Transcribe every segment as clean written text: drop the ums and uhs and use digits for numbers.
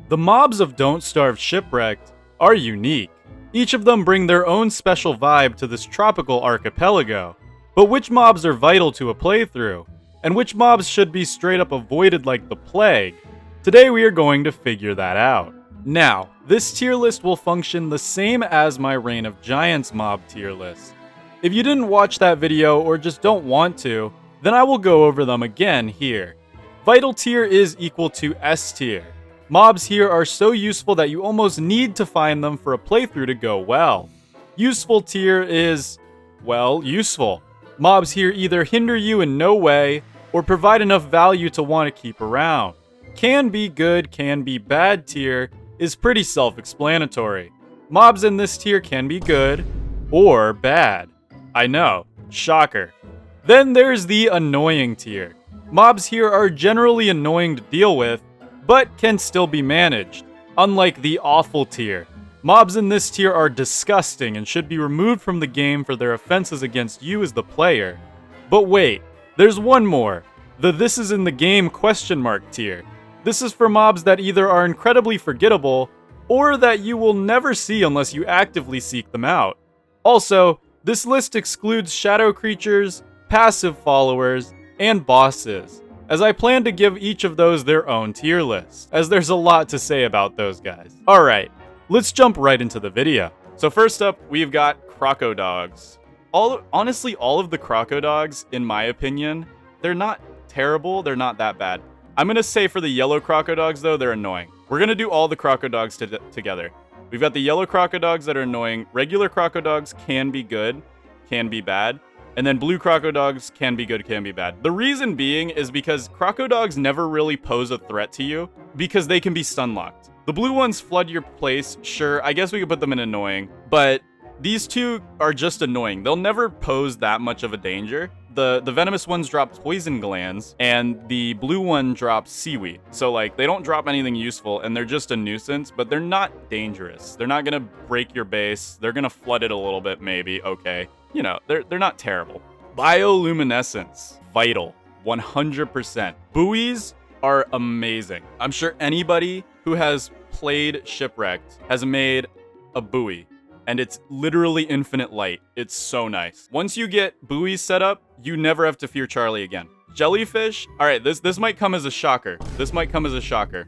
The mobs of Don't Starve Shipwrecked are unique. Each of them bring their own special vibe to this tropical archipelago. But which mobs are vital to a playthrough? And which mobs should be straight up avoided like the plague? Today we are going to figure that out. Now, this tier list will function the same as my Reign of Giants mob tier list. If you didn't watch that video or just don't want to, then I will go over them again here. Vital tier is equal to S tier. Mobs here are so useful that you almost need to find them for a playthrough to go well. Useful tier is, well, useful. Mobs here either hinder you in no way, or provide enough value to want to keep around. Can be good, can be bad tier is pretty self-explanatory. Mobs in this tier can be good, or bad. I know, shocker. Then there's the annoying tier. Mobs here are generally annoying to deal with, but can still be managed, unlike the awful tier. Mobs in this tier are disgusting and should be removed from the game for their offenses against you as the player. But wait, there's one more, the this is in the game ? Tier. This is for mobs that either are incredibly forgettable, or that you will never see unless you actively seek them out. Also, this list excludes shadow creatures, passive followers, and bosses, as I plan to give each of those their own tier list, as there's a lot to say about those guys. Alright, let's jump right into the video. So first up, we've got Crocodogs. Honestly, all of the Crocodogs, in my opinion, they're not terrible, they're not that bad. I'm gonna say for the yellow Crocodogs though, they're annoying. We're gonna do all the Crocodogs together. We've got the yellow Crocodogs that are annoying. Regular Crocodogs can be good, can be bad. And then blue Crocodogs can be good, can be bad. The reason being is because Crocodogs never really pose a threat to you because they can be stun locked. The blue ones flood your place, sure, I guess we could put them in annoying, but these two are just annoying. They'll never pose that much of a danger. The venomous ones drop poison glands, and the blue one drops seaweed. So like, they don't drop anything useful, and they're just a nuisance, but they're not dangerous. They're not gonna break your base. They're gonna flood it a little bit, maybe, okay. You know, they're not terrible. Bioluminescence, vital, 100%. Buoys are amazing. I'm sure anybody who has played Shipwrecked has made a buoy, and it's literally infinite light. It's so nice. Once you get buoys set up, you never have to fear Charlie again. Jellyfish, all right, this might come as a shocker. This might come as a shocker.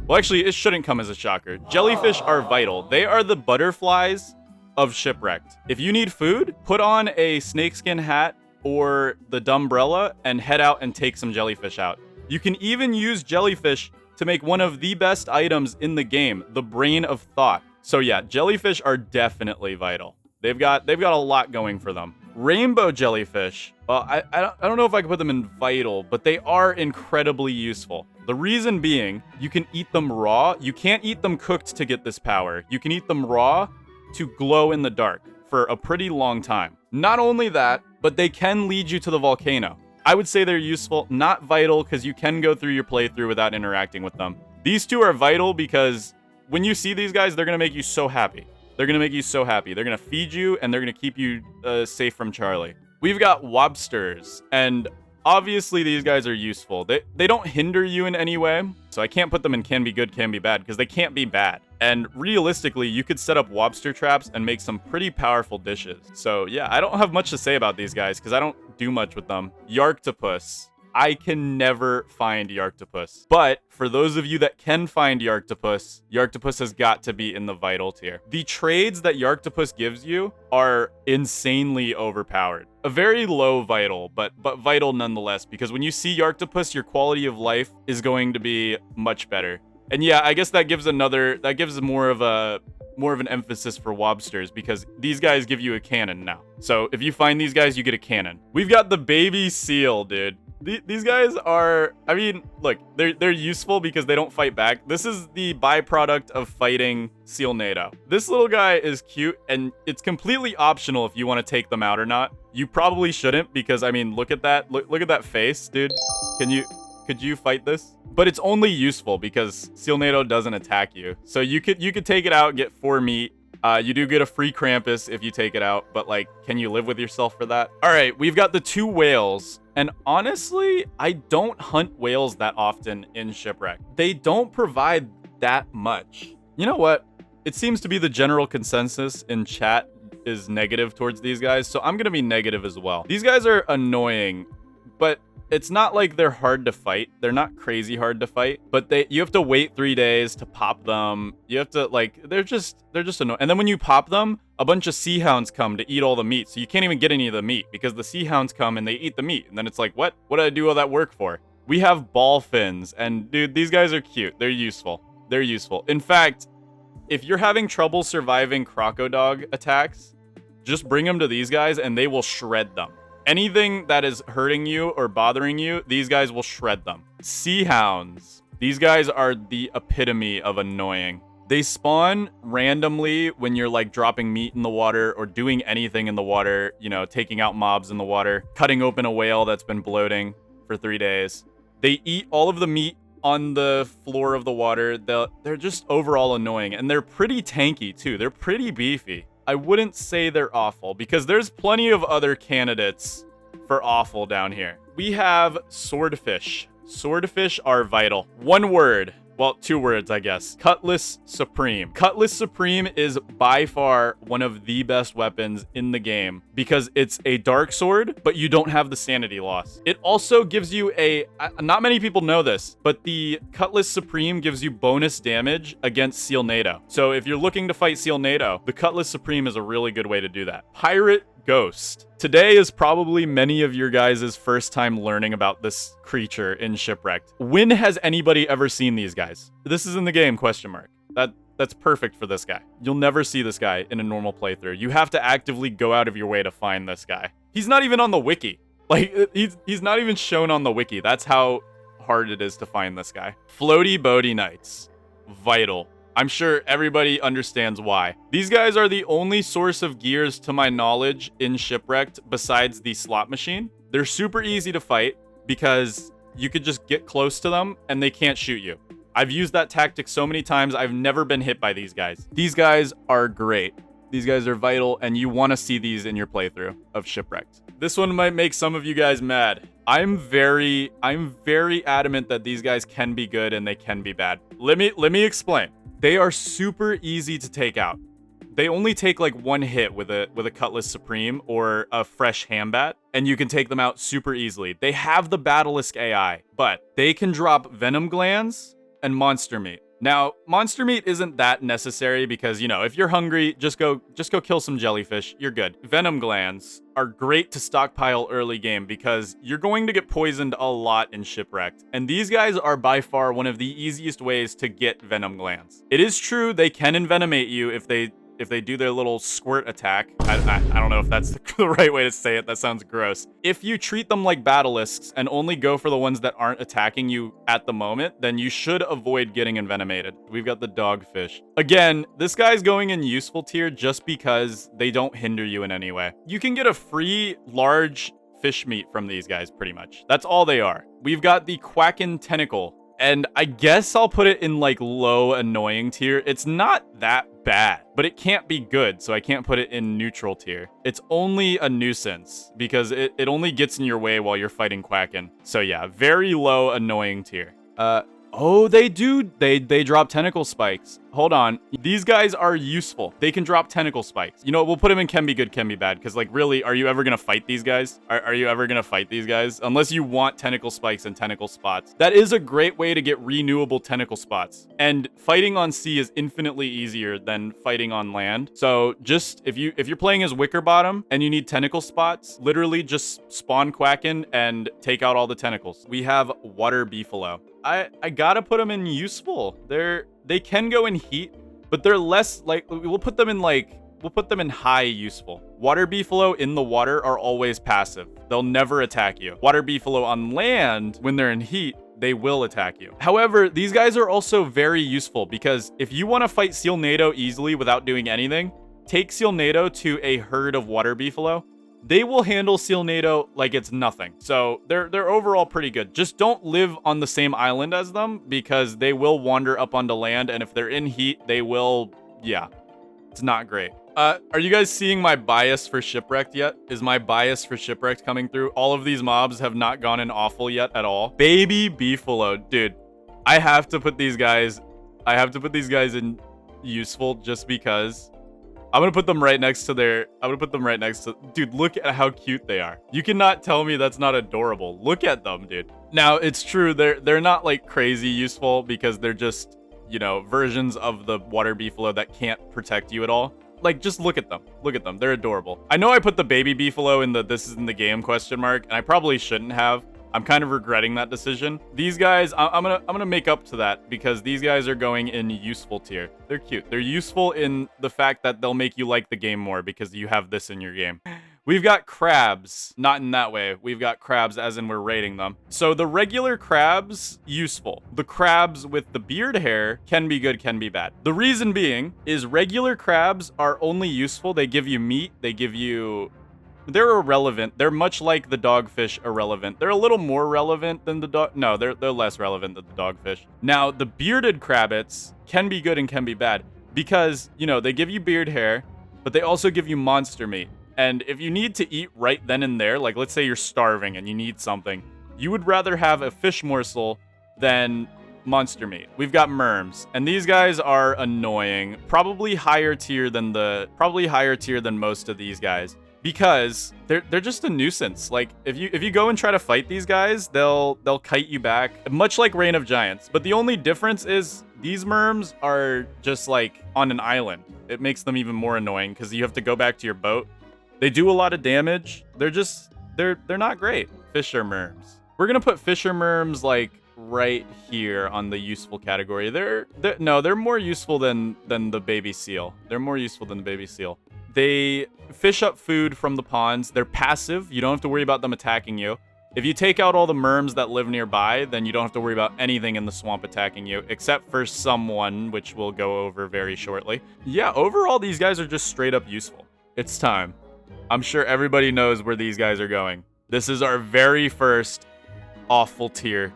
Well, actually, it shouldn't come as a shocker. Jellyfish are vital. They are the butterflies of Shipwrecked. If you need food, put on a snakeskin hat or the Dumbrella and head out and take some jellyfish out. You can even use jellyfish to make one of the best items in the game, the Brain of Thought. So yeah, jellyfish are definitely vital. They've got a lot going for them. Rainbow jellyfish, well, I don't know if I can put them in vital, but they are incredibly useful. The reason being, you can eat them raw. You can't eat them cooked to get this power. You can eat them raw to glow in the dark for a pretty long time. Not only that, but they can lead you to the volcano. I would say they're useful, not vital, because you can go through your playthrough without interacting with them. These two are vital because when you see these guys, they're going to make you so happy. They're going to make you so happy. They're going to feed you, and they're going to keep you safe from Charlie. We've got Wobsters, and obviously these guys are useful. They don't hinder you in any way, so I can't put them in can be good, can be bad, because they can't be bad. And realistically, you could set up lobster traps and make some pretty powerful dishes. So yeah, I don't have much to say about these guys because I don't do much with them. Yarktopus. I can never find Yarktopus. But for those of you that can find Yarktopus, Yarktopus has got to be in the vital tier. The trades that Yarktopus gives you are insanely overpowered. A very low vital, but vital nonetheless, because when you see Yarktopus, your quality of life is going to be much better. And yeah, I guess that gives more of an emphasis for Wobsters because these guys give you a cannon now. So if you find these guys, you get a cannon. We've got the baby seal, dude. These guys are, I mean, look, they're useful because they don't fight back. This is the byproduct of fighting Sealnado. This little guy is cute, and it's completely optional if you want to take them out or not. You probably shouldn't because, I mean, look at that. Look at that face, dude. Could you fight this? But it's only useful because Sealnado doesn't attack you. So you could take it out, get 4 meat. You do get a free Krampus if you take it out, but like, can you live with yourself for that? All right, we've got the 2 whales. And honestly, I don't hunt whales that often in Shipwreck. They don't provide that much. You know what? It seems to be the general consensus in chat is negative towards these guys, so I'm gonna be negative as well. These guys are annoying, but it's not like they're hard to fight. They're not crazy hard to fight, but you have to wait 3 days to pop them. You have to, like, they're just annoying. And then when you pop them, a bunch of sea hounds come to eat all the meat, so you can't even get any of the meat because the sea hounds come and they eat the meat. And then it's like, what did I do all that work for? We have ball fins, and dude, these guys are cute. They're useful. They're useful. In fact, if you're having trouble surviving crocodog attacks, just bring them to these guys and they will shred them. Anything that is hurting you or bothering you, these guys will shred them. Sea hounds. These guys are the epitome of annoying. They spawn randomly when you're like dropping meat in the water or doing anything in the water, you know, taking out mobs in the water, cutting open a whale that's been bloating for 3 days. They eat all of the meat on the floor of the water. They're just overall annoying, and they're pretty tanky too. They're pretty beefy. I wouldn't say they're awful because there's plenty of other candidates for awful down here. We have swordfish. Swordfish are vital. One word. Well, 2 words, I guess. Cutlass Supreme. Cutlass Supreme is by far one of the best weapons in the game because it's a dark sword, but you don't have the sanity loss. It also gives you not many people know this, but the Cutlass Supreme gives you bonus damage against Seal NATO. So if you're looking to fight Seal NATO, the Cutlass Supreme is a really good way to do that. Pirate Ghost. Today is probably many of your guys' first time learning about this creature in Shipwrecked. When has anybody ever seen these guys? This is in the game, question mark. That's perfect for this guy. You'll never see this guy in a normal playthrough. You have to actively go out of your way to find this guy. He's not even on the wiki. Like, he's not even shown on the wiki. That's how hard it is to find this guy. Floaty Boaty Knights. Vital. I'm sure everybody understands why. These guys are the only source of gears, to my knowledge, in Shipwrecked besides the slot machine. They're super easy to fight because you could just get close to them and they can't shoot you. I've used that tactic so many times. I've never been hit by these guys. These guys are great. These guys are vital, and you want to see these in your playthrough of Shipwrecked. This one might make some of you guys mad. I'm very adamant that these guys can be good and they can be bad. Let me explain. They are super easy to take out. They only take like 1 hit with a Cutlass Supreme or a fresh Hambat, and you can take them out super easily. They have the Basilisk AI, but they can drop Venom Glands and Monster Meat. Now, Monster Meat isn't that necessary because, you know, if you're hungry, just go kill some jellyfish. You're good. Venom Glands are great to stockpile early game because you're going to get poisoned a lot in Shipwrecked. And these guys are by far one of the easiest ways to get Venom Glands. It is true they can envenomate you if they do their little squirt attack. I don't know if that's the right way to say it. That sounds gross. If you treat them like basilisks and only go for the ones that aren't attacking you at the moment, then you should avoid getting envenomated. We've got the dogfish. Again, this guy's going in useful tier just because they don't hinder you in any way. You can get a free large fish meat from these guys pretty much. That's all they are. We've got the Quackin' Tentacle. And I guess I'll put it in like low annoying tier. It's not that bad, but it can't be good, so I can't put it in neutral tier. It's only a nuisance because it only gets in your way while you're fighting Quackin'. So yeah, very low annoying tier. Oh, they do. They drop tentacle spikes. Hold on. These guys are useful. They can drop tentacle spikes. You know, we'll put them in can be good, can be bad. Because, like, really, are you ever going to fight these guys? Are you ever going to fight these guys? Unless you want tentacle spikes and tentacle spots. That is a great way to get renewable tentacle spots. And fighting on sea is infinitely easier than fighting on land. So just, if you're playing as Wickerbottom and you need tentacle spots, literally just spawn Quackin' and take out all the tentacles. We have water beefalo. I gotta put them in useful. They can go in heat, but they're less like, we'll put them in high useful. Water beefalo in the water are always passive. They'll never attack you. Water beefalo on land, when they're in heat, they will attack you. However, these guys are also very useful because if you want to fight Seal NATO easily without doing anything, take Seal NATO to a herd of water beefalo. They will handle Seal NATO like it's nothing. So they're overall pretty good. Just don't live on the same island as them because they will wander up onto land, and if they're in heat, they will, yeah, it's not great. Are you guys seeing my bias for Shipwrecked yet? Is my bias for Shipwrecked coming through? All of these mobs have not gone in awful yet at all. Baby beefalo, dude. I have to put these guys I have to put these guys in useful just because. I'm gonna put them right next to dude, look at how cute they are. You cannot tell me that's not adorable. Look at them, dude. Now, it's true, they're not like crazy useful because they're just, you know, versions of the water beefalo that can't protect you at all. Like, just look at them. Look at them. They're adorable. I know I put the baby beefalo in the this is in the game question mark, and I probably shouldn't have. I'm kind of regretting that decision. These guys, I'm gonna make up to that because these guys are going in useful tier. They're cute. They're useful in the fact that they'll make you like the game more because you have this in your game. We've got crabs, not in that way. We've got crabs as in we're rating them. So the regular crabs, useful. The crabs with the beard hair can be good, can be bad. The reason being is regular crabs are only useful. They give you meat. They give you... They're irrelevant. They're much like the dogfish irrelevant. They're a little more relevant than the dog... No, they're less relevant than the dogfish. Now, the bearded crabbits can be good and can be bad because, you know, they give you beard hair, but they also give you monster meat. And if you need to eat right then and there, like let's say you're starving and you need something, you would rather have a fish morsel than monster meat. We've got merms, and these guys are annoying. Probably higher tier than most of these guys because they're just a nuisance. Like if you go and try to fight these guys, they'll kite you back, much like Reign of Giants. But the only difference is these merms are just like on an island. It makes them even more annoying because you have to go back to your boat. They do a lot of damage. They're not great. Fisher merms. We're gonna put fisher merms like right here on the useful category. They're more useful than the baby seal. They're more useful than the baby seal. They fish up food from the ponds. They're passive. You don't have to worry about them attacking you. If you take out all the merms that live nearby, then you don't have to worry about anything in the swamp attacking you, except for someone, which we'll go over very shortly. Yeah, overall, these guys are just straight up useful. It's time. I'm sure everybody knows where these guys are going. This is our very first awful tier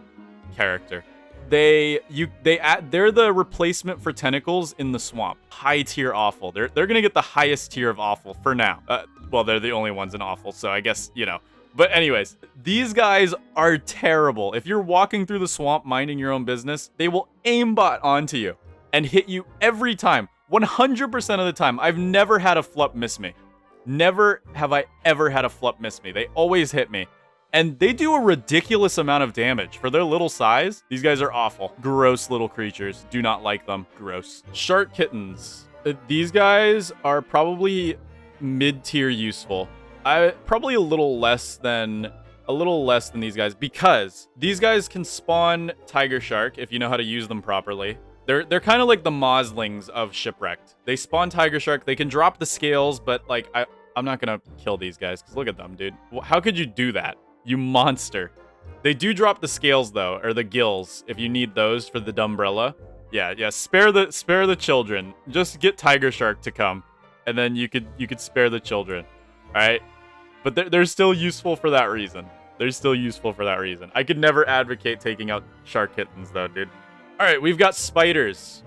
character. They're the replacement for tentacles in the swamp. High tier awful. They're gonna get the highest tier of awful for now. Well, they're the only ones in awful, so I guess, you know. But anyways, these guys are terrible. If you're walking through the swamp minding your own business, they will aimbot onto you and hit you every time. 100% of the time. I've never had a flup miss me. Never have I ever had a flup miss me. They always hit me. And they do a ridiculous amount of damage. For their little size, these guys are awful. Gross little creatures. Do not like them. Gross. Shark kittens. These guys are probably mid-tier useful. Probably a little less than these guys because these guys can spawn tiger shark if you know how to use them properly. They're kind of like the moslings of Shipwrecked. They spawn tiger shark. They can drop the scales, but like I'm not gonna kill these guys because look at them, dude. How could you do that? You monster. They do drop the scales though, or the gills if you need those for the Dumbrella. Yeah. Spare the children. Just get tiger shark to come, and then you could spare the children. All right, but they're still useful for that reason. I could never advocate taking out shark kittens though, dude. All right, we've got spiders.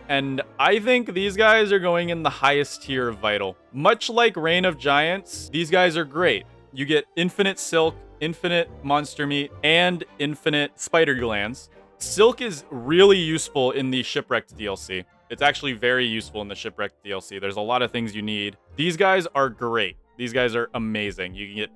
And I think these guys are going in the highest tier of vital. Much like Reign of Giants, these guys are great. You get infinite silk, infinite monster meat, and infinite spider glands. Silk is really useful in the Shipwrecked DLC. It's actually very useful in the Shipwrecked DLC. There's a lot of things you need. These guys are great. These guys are amazing. You get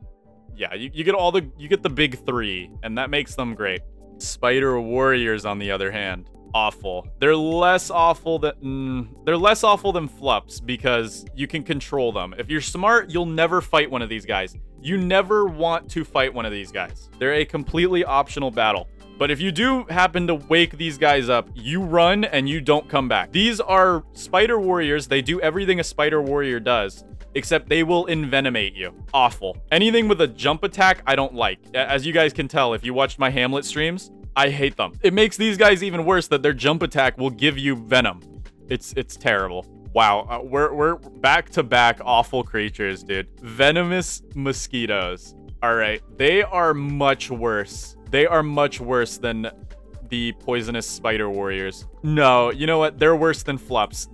the big three, and that makes them great. Spider warriors, on the other hand, awful. They're less awful than flups because you can control them. If you're smart, you'll never fight one of these guys. You never want to fight one of these guys. They're a completely optional battle. But if you do happen to wake these guys up, you run and you don't come back. These are spider warriors. They do everything a spider warrior does, except they will envenomate you. Awful. Anything with a jump attack, I don't like. As you guys can tell, if you watched my Hamlet streams, I hate them. It makes these guys even worse that their jump attack will give you venom. It's terrible. Wow, we're back-to-back awful creatures, dude. Venomous mosquitoes. All right, they are much worse. They are much worse than the poisonous spider warriors. No, you know what? They're worse than flups.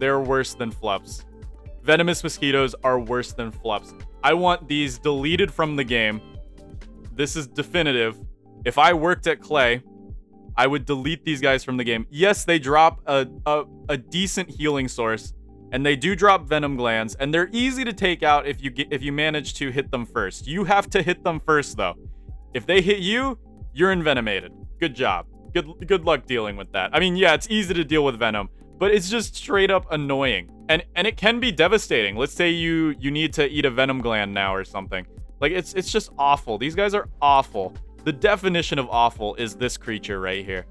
Venomous mosquitoes are worse than flups. I want these deleted from the game. This is definitive. If I worked at Clay, I would delete these guys from the game. Yes, they drop a decent healing source, and they do drop venom glands, and they're easy to take out if you manage to hit them first. You have to hit them first, though. If they hit you, you're envenomated. Good job. Good luck dealing with that. I mean, yeah, it's easy to deal with venom, but it's just straight up annoying. And it can be devastating. Let's say you need to eat a venom gland now or something. Like, it's just awful. These guys are awful. The definition of awful is this creature right here.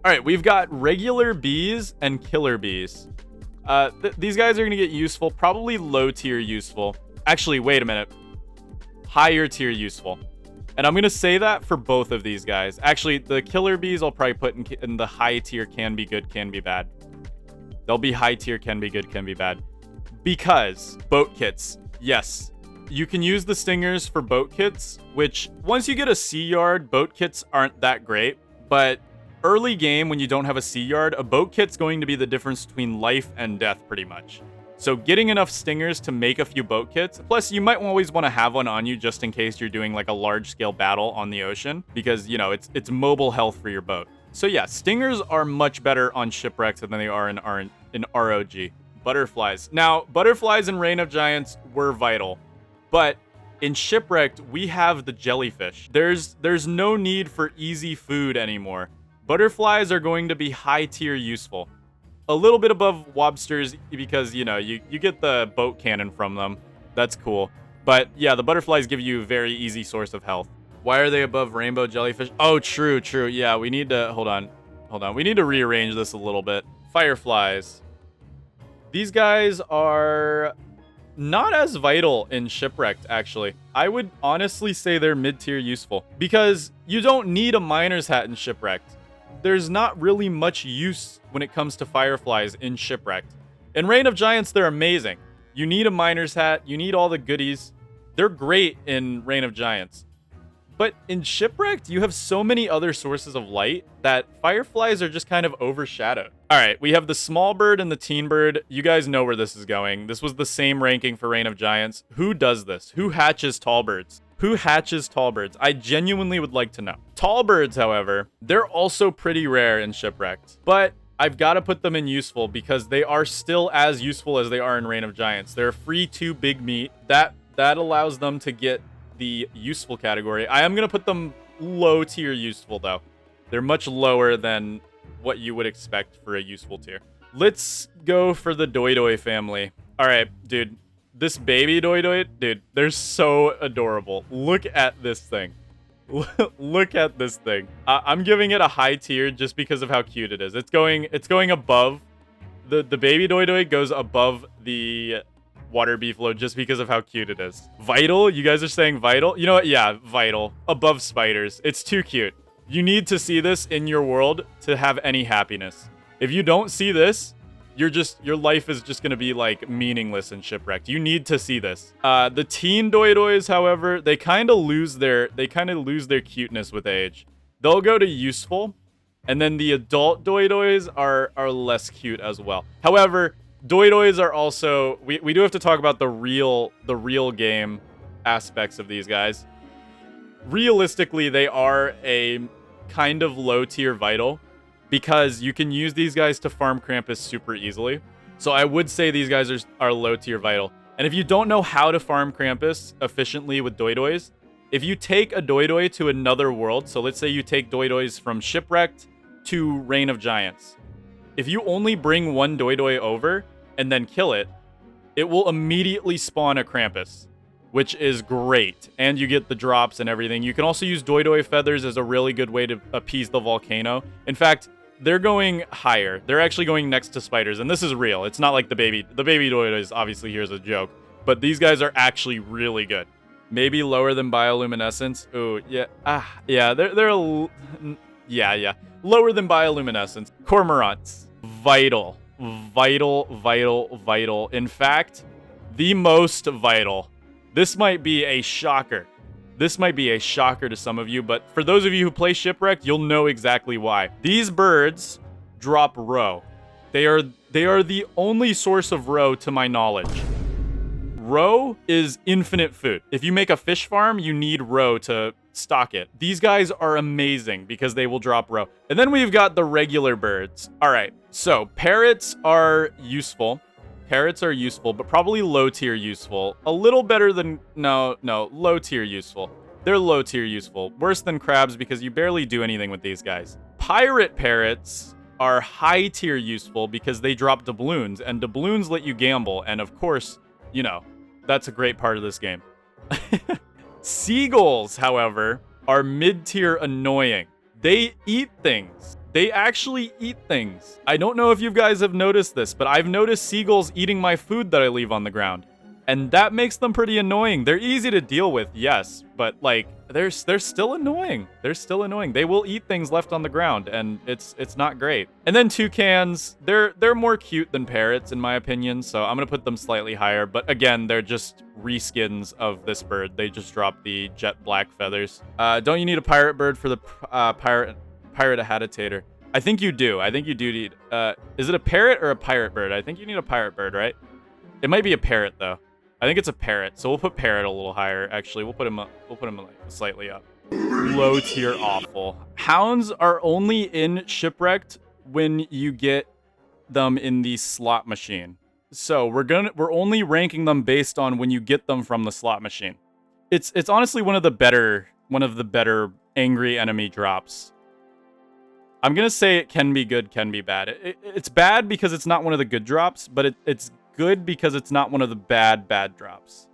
All right, we've got regular bees and killer bees. These guys are going to get useful, probably low tier useful. Actually, wait a minute. Higher tier useful. And I'm going to say that for both of these guys. Actually, the killer bees I'll probably put in the high tier can be good, can be bad. They'll be high tier, can be good, can be bad. Because boat kits, yes. You can use the stingers for boat kits, which once you get a sea yard, boat kits aren't that great. But early game, when you don't have a sea yard, a boat kit's going to be the difference between life and death pretty much. So getting enough stingers to make a few boat kits, plus you might always want to have one on you just in case you're doing like a large scale battle on the ocean, because you know, it's mobile health for your boat. So yeah, stingers are much better on shipwrecks than they are in ROG. Butterflies. Now, butterflies in Reign of Giants were vital. But in Shipwrecked, we have the jellyfish. There's no need for easy food anymore. Butterflies are going to be high tier useful. A little bit above lobsters because, you know, you get the boat cannon from them. That's cool. But yeah, the butterflies give you a very easy source of health. Why are they above rainbow jellyfish? Oh, true. Yeah, we need to... Hold on. We need to rearrange this a little bit. Fireflies. These guys are... not as vital in Shipwrecked, actually. I would honestly say they're mid-tier useful. Because you don't need a miner's hat in Shipwrecked. There's not really much use when it comes to fireflies in Shipwrecked. In Reign of Giants, they're amazing. You need a miner's hat. You need all the goodies. They're great in Reign of Giants. But in Shipwrecked, you have so many other sources of light that fireflies are just kind of overshadowed. All right, we have the small bird and the teen bird. You guys know where this is going. This was the same ranking for Reign of Giants. Who does this? Who hatches tall birds? Who hatches tall birds? I genuinely would like to know. Tall birds, however, they're also pretty rare in Shipwrecked. But I've got to put them in useful because they are still as useful as they are in Reign of Giants. They're free 2 big meat. That allows them to get the useful category. I am going to put them low tier useful, though. They're much lower than what you would expect for a useful tier. Let's go for the Doidoi family. All right, dude. This baby Doidoi, dude, they're so adorable. Look at this thing. Look at this thing. I'm giving it a high tier just because of how cute it is. It's going above. The baby Doidoi goes above the water beefalo just because of how cute it is. Vital? You guys are saying vital? You know what? Yeah, vital. Above spiders. It's too cute. You need to see this in your world to have any happiness. If you don't see this, your life is just gonna be like meaningless and Shipwrecked. You need to see this. The teen Doidois, however, they kind of lose their cuteness with age. They'll go to useful, and then the adult Doidois are less cute as well. However, Doidois are also we do have to talk about the real game aspects of these guys. Realistically, they are a kind of low tier vital because you can use these guys to farm Krampus super easily. So I would say these guys are low tier vital. And if you don't know how to farm Krampus efficiently with Doidois, if you take a Doidoi to another world, so let's say you take Doidois from Shipwrecked to Reign of Giants. If you only bring one Doidoi over and then kill it, it will immediately spawn a Krampus, which is great. And you get the drops and everything. You can also use Doidoi feathers as a really good way to appease the volcano. In fact, they're going higher. They're actually going next to spiders, and this is real. It's not like the baby Doidois obviously here is a joke, but these guys are actually really good. Maybe lower than bioluminescence. Oh, yeah. Yeah, they're lower than bioluminescence. Cormorants. Vital. In fact, the most vital. This might be a shocker. This might be a shocker to some of you, but for those of you who play Shipwrecked, you'll know exactly why. These birds drop roe. They are the only source of roe to my knowledge. Roe is infinite food. If you make a fish farm, you need roe to stock it. These guys are amazing because they will drop row. And then we've got the regular birds. All right, so parrots are useful. Parrots are useful, but probably low tier useful. A little better than, no, low tier useful. They're low tier useful. Worse than crabs because you barely do anything with these guys. Pirate parrots are high tier useful because they drop doubloons, and doubloons let you gamble. And of course, you know, that's a great part of this game. Seagulls, however, are mid-tier annoying. They eat things. They actually eat things. I don't know if you guys have noticed this, but I've noticed seagulls eating my food that I leave on the ground. And that makes them pretty annoying. They're easy to deal with, yes, but like they're still annoying. They're still annoying. They will eat things left on the ground, and it's not great. And then toucans, they're more cute than parrots in my opinion, so I'm gonna put them slightly higher. But again, they're just reskins of this bird. They just drop the jet black feathers. Don't you need a pirate bird for the pirate habitator? I think you do. I think you do need. Is it a parrot or a pirate bird? I think you need a pirate bird, right? It might be a parrot though. I think it's a parrot, so we'll put parrot a little higher. Actually, we'll put him like slightly up. Low tier awful. Hounds are only in Shipwrecked when you get them in the slot machine. So we're only ranking them based on when you get them from the slot machine. It's honestly one of the better angry enemy drops. I'm gonna say it can be good, can be bad. It's bad because it's not one of the good drops, but it's good because it's not one of the bad drops.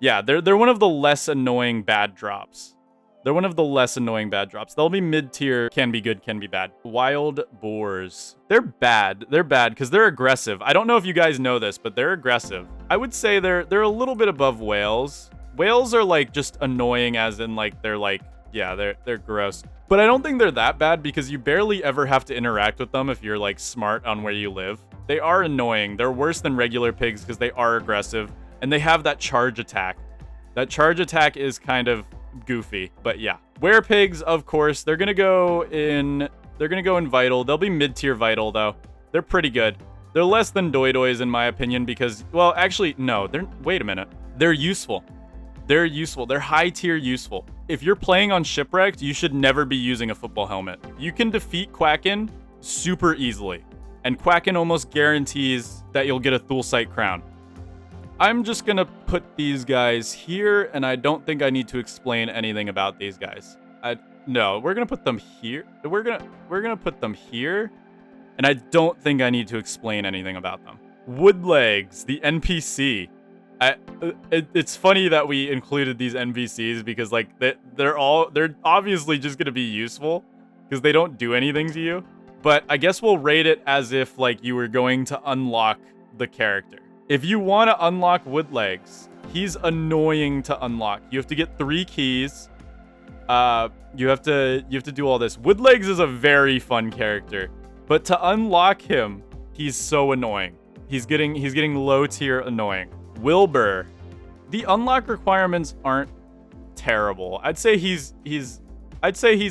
Yeah, they're one of the less annoying bad drops. They're one of the less annoying bad drops. They'll be mid-tier, can be good, can be bad. Wild boars. They're bad. They're bad because they're aggressive. I don't know if you guys know this, but they're aggressive. I would say they're a little bit above whales. Whales are like just annoying as in like they're like, yeah, they're gross. But I don't think they're that bad because you barely ever have to interact with them if you're like smart on where you live. They are annoying. They're worse than regular pigs because they are aggressive and they have that charge attack. That charge attack is kind of goofy, but yeah. Werepigs, of course, they're gonna go in vital. They'll be mid-tier vital though. They're pretty good. They're less than doidois in my opinion because, well, actually, no. Wait a minute. They're useful. They're useful. They're high tier useful. If you're playing on Shipwrecked, you should never be using a football helmet. You can defeat Quacken super easily. And Quacken almost guarantees that you'll get a Thulsite crown. I'm just gonna put these guys here, and I don't think I need to explain anything about these guys. No, we're gonna put them here. We're gonna put them here, and I don't think I need to explain anything about them. Woodlegs, the NPC. It's funny that we included these NPCs because like they're obviously just gonna be useful because they don't do anything to you. But I guess we'll rate it as if like you were going to unlock the character. If you want to unlock Woodlegs, he's annoying to unlock. You have to get 3 keys. You have to do all this. Woodlegs is a very fun character, but to unlock him, he's so annoying. He's getting low tier annoying. Wilbur, the unlock requirements aren't terrible. I'd say he's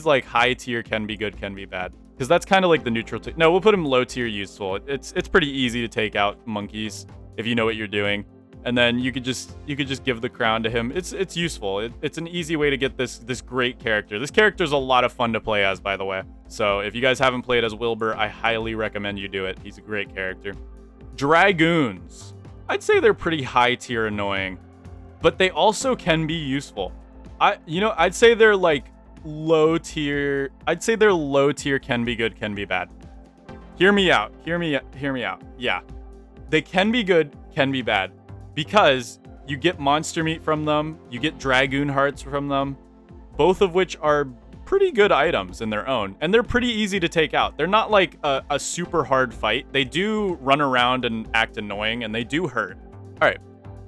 like high tier, can be good, can be bad. Because that's kind of like the neutral. No, we'll put him low tier useful. It's pretty easy to take out monkeys if you know what you're doing, and then you could just give the crown to him. It's useful. It's an easy way to get this great character. This character's a lot of fun to play as, by the way. So if you guys haven't played as Wilbur, I highly recommend you do it. He's a great character. Dragoons. I'd say they're pretty high tier annoying, but they also can be useful. I'd say they're like low tier. I'd say they're low tier, can be good, can be bad. Hear me out. Yeah. They can be good, can be bad. Because you get monster meat from them, you get dragoon hearts from them, both of which are pretty good items in their own. And they're pretty easy to take out. They're not like a super hard fight. They do run around and act annoying, and they do hurt. All right.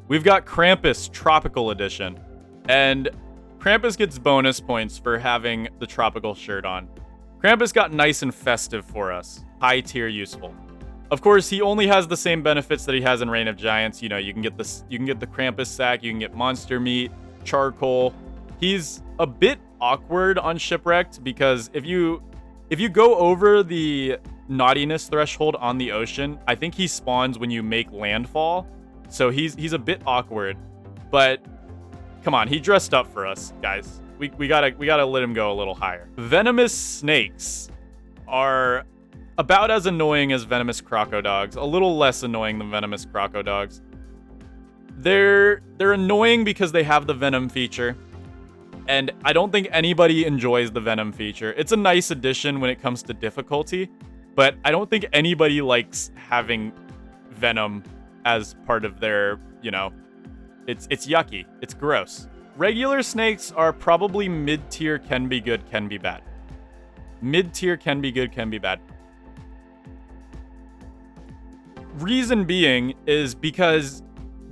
We've got Krampus Tropical Edition. And Krampus gets bonus points for having the tropical shirt on. Krampus got nice and festive for us. High tier useful. Of course, he only has the same benefits that he has in Reign of Giants. You know, you can get the Krampus sack, you can get monster meat, charcoal. He's a bit awkward on Shipwrecked because if you go over the naughtiness threshold on the ocean, I think he spawns when you make landfall. So he's a bit awkward, but come on, he dressed up for us, guys. We gotta let him go a little higher. Venomous snakes are about as annoying as venomous crocodogs, a little less annoying than venomous crocodogs. They're annoying because they have the venom feature, and I don't think anybody enjoys the venom feature. It's a nice addition when it comes to difficulty, but I don't think anybody likes having venom as part of their, you know, it's yucky. It's gross. Regular snakes are probably mid-tier, can be good, can be bad. Mid-tier, can be good, can be bad. Reason being is because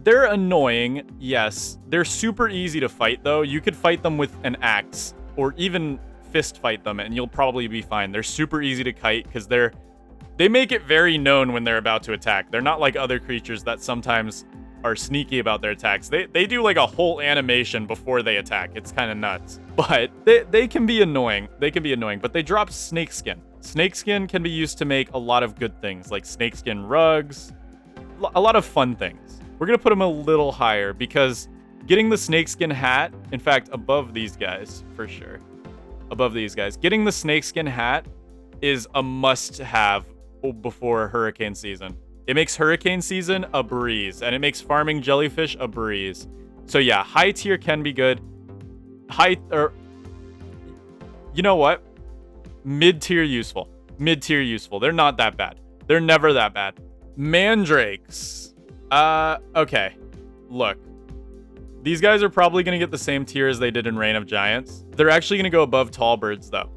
they're annoying, yes. They're super easy to fight, though. You could fight them with an axe, or even fist fight them, and you'll probably be fine. They're super easy to kite, because they make it very known when they're about to attack. They're not like other creatures that sometimes are sneaky about their attacks. They do like a whole animation before they attack. It's kind of nuts. But they can be annoying. They can be annoying, but they drop snakeskin. Snakeskin can be used to make a lot of good things, like snakeskin rugs, a lot of fun things. We're going to put them a little higher because getting the snakeskin hat, in fact, above these guys, for sure. Above these guys. Getting the snakeskin hat is a must-have before hurricane season. It makes hurricane season a breeze, and it makes farming jellyfish a breeze. So yeah, high tier can be good. You know what? Mid-tier useful. Mid-tier useful. They're not that bad. They're never that bad. Mandrakes. Okay. Look. These guys are probably going to get the same tier as they did in Reign of Giants. They're actually going to go above tall birds, though.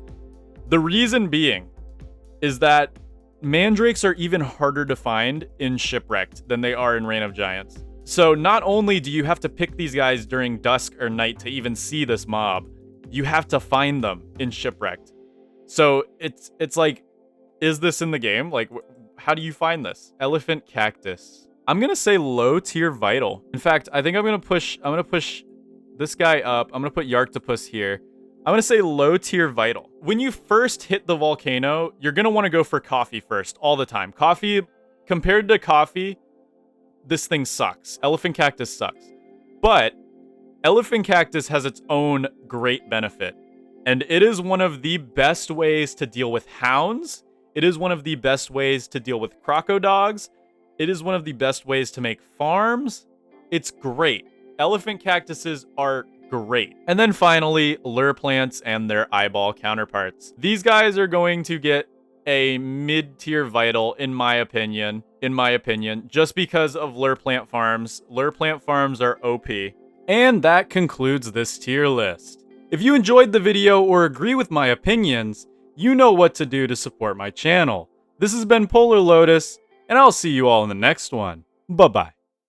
The reason being is that mandrakes are even harder to find in Shipwrecked than they are in Reign of Giants. So not only do you have to pick these guys during dusk or night to even see this mob, you have to find them in Shipwrecked. So it's like, is this in the game? Like, how do you find this? Elephant cactus. I'm gonna say low tier vital. In fact, I think I'm gonna push this guy up. I'm gonna put Yarktopus here. I'm gonna say low tier vital. When you first hit the volcano, you're gonna want to go for coffee first all the time. Coffee, compared to coffee, this thing sucks. Elephant cactus sucks. But elephant cactus has its own great benefit. And it is one of the best ways to deal with hounds. It is one of the best ways to deal with crocodogs. It is one of the best ways to make farms. It's great. Elephant cactuses are great. And then finally, lure plants and their eyeball counterparts. These guys are going to get a mid-tier vital, in my opinion, just because of lure plant farms. Lure plant farms are OP. And that concludes this tier list. If you enjoyed the video or agree with my opinions, you know what to do to support my channel. This has been Polarlotus, and I'll see you all in the next one. Bye-bye.